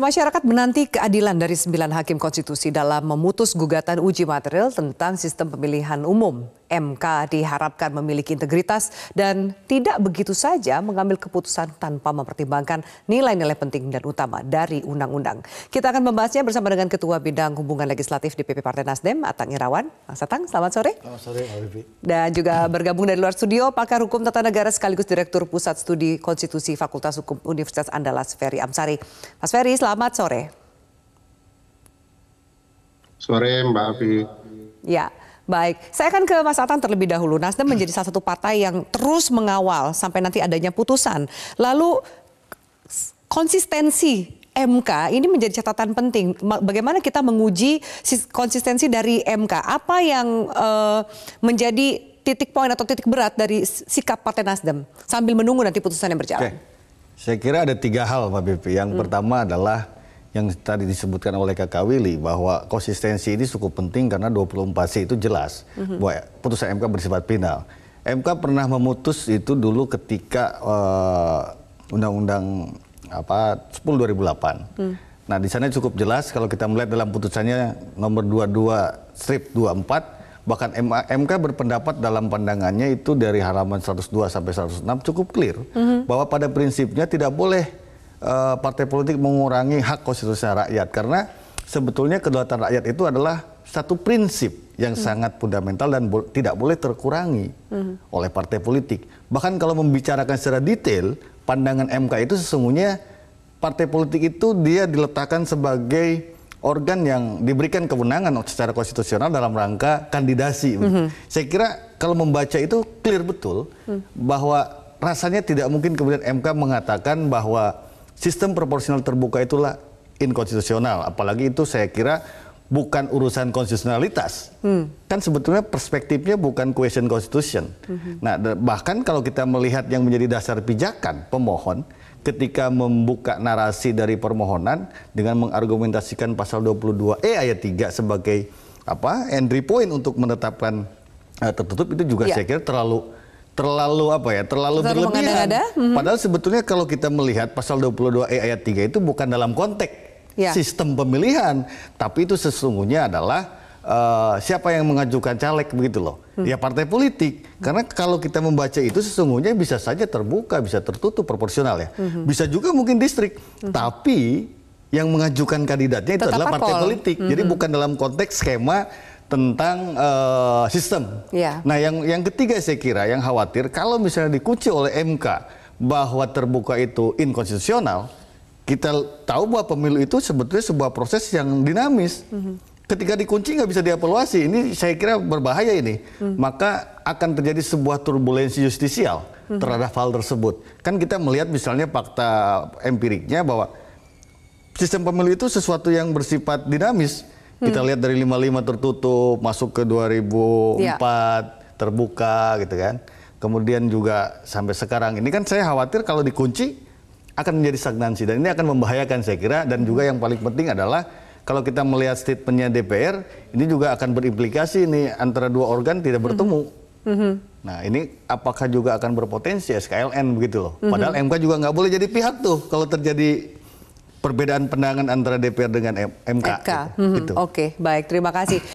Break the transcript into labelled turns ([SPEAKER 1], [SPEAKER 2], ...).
[SPEAKER 1] Masyarakat menanti keadilan dari 9 hakim konstitusi dalam memutus gugatan uji material tentang sistem pemilihan umum. MK diharapkan memiliki integritas dan tidak begitu saja mengambil keputusan tanpa mempertimbangkan nilai-nilai penting dan utama dari undang-undang. Kita akan membahasnya bersama dengan Ketua Bidang Hubungan Legislatif DPP Partai Nasdem, Atang Irawan. Mas Atang, selamat sore.
[SPEAKER 2] Selamat sore, Mbak Vivi.
[SPEAKER 1] Dan juga bergabung dari luar studio, pakar hukum tata negara sekaligus Direktur Pusat Studi Konstitusi Fakultas Hukum Universitas Andalas, Ferry Amsari. Mas Ferry, selamat sore.
[SPEAKER 3] Sore, Mbak Afi.
[SPEAKER 1] Ya, baik. Saya akan ke Mas Atang terlebih dahulu. Nasdem menjadi salah satu partai yang terus mengawal sampai nanti adanya putusan. Lalu konsistensi MK ini menjadi catatan penting. Bagaimana kita menguji konsistensi dari MK? Apa yang menjadi titik poin atau titik berat dari sikap Partai Nasdem sambil menunggu nanti putusan yang berjalan?
[SPEAKER 2] Oke. Saya kira ada 3 hal, Mbak Vivi. Yang pertama adalah yang tadi disebutkan oleh Kakak Willy bahwa konsistensi ini cukup penting karena 24C itu jelas bahwa putusan MK bersifat final. MK pernah memutus itu dulu ketika Undang-Undang 10/2008. Nah, di sana cukup jelas kalau kita melihat dalam putusannya nomor 22/24, bahkan MK berpendapat dalam pandangannya itu dari halaman 102 sampai 106 cukup clear bahwa pada prinsipnya tidak boleh partai politik mengurangi hak konstitusional rakyat, karena sebetulnya kedaulatan rakyat itu adalah satu prinsip yang sangat fundamental dan tidak boleh terkurangi oleh partai politik. Bahkan kalau membicarakan secara detail, pandangan MK itu sesungguhnya partai politik itu dia diletakkan sebagai organ yang diberikan kewenangan secara konstitusional dalam rangka kandidasi. Saya kira kalau membaca itu clear betul bahwa rasanya tidak mungkin kemudian MK mengatakan bahwa sistem proporsional terbuka itulah inkonstitusional, apalagi itu saya kira bukan urusan konstitusionalitas. Kan sebetulnya perspektifnya bukan question constitution. Nah, bahkan kalau kita melihat yang menjadi dasar pijakan pemohon ketika membuka narasi dari permohonan dengan mengargumentasikan pasal 22E ayat 3 sebagai entry point untuk menetapkan tertutup, itu juga saya kira terlalu berlebihan. Padahal sebetulnya kalau kita melihat pasal 22E ayat 3 itu bukan dalam konteks sistem pemilihan, tapi itu sesungguhnya adalah siapa yang mengajukan caleg, begitu loh. Ya partai politik. Karena kalau kita membaca itu sesungguhnya bisa saja terbuka, bisa tertutup proporsional ya. Bisa juga mungkin distrik. Tapi yang mengajukan kandidatnya itu adalah partai politik. Jadi bukan dalam konteks skema tentang sistem. Nah, yang ketiga saya kira yang khawatir kalau misalnya dikunci oleh MK bahwa terbuka itu inkonstitusional, kita tahu bahwa pemilu itu sebetulnya sebuah proses yang dinamis. Ketika dikunci nggak bisa dievaluasi, ini saya kira berbahaya ini. Maka akan terjadi sebuah turbulensi justisial terhadap hal tersebut. Kan kita melihat misalnya fakta empiriknya bahwa sistem pemilu itu sesuatu yang bersifat dinamis. Kita lihat dari 55 tertutup, masuk ke 2004 terbuka gitu kan. Kemudian juga sampai sekarang ini kan saya khawatir kalau dikunci akan menjadi stagnansi. Dan ini akan membahayakan saya kira. Dan juga yang paling penting adalah kalau kita melihat statementnya DPR, ini juga akan berimplikasi nih antara dua organ tidak bertemu. Nah, ini apakah juga akan berpotensi SKLN begitu loh. Padahal MK juga nggak boleh jadi pihak tuh kalau terjadi perbedaan pandangan antara DPR dengan MK.
[SPEAKER 1] Oke, baik, terima kasih.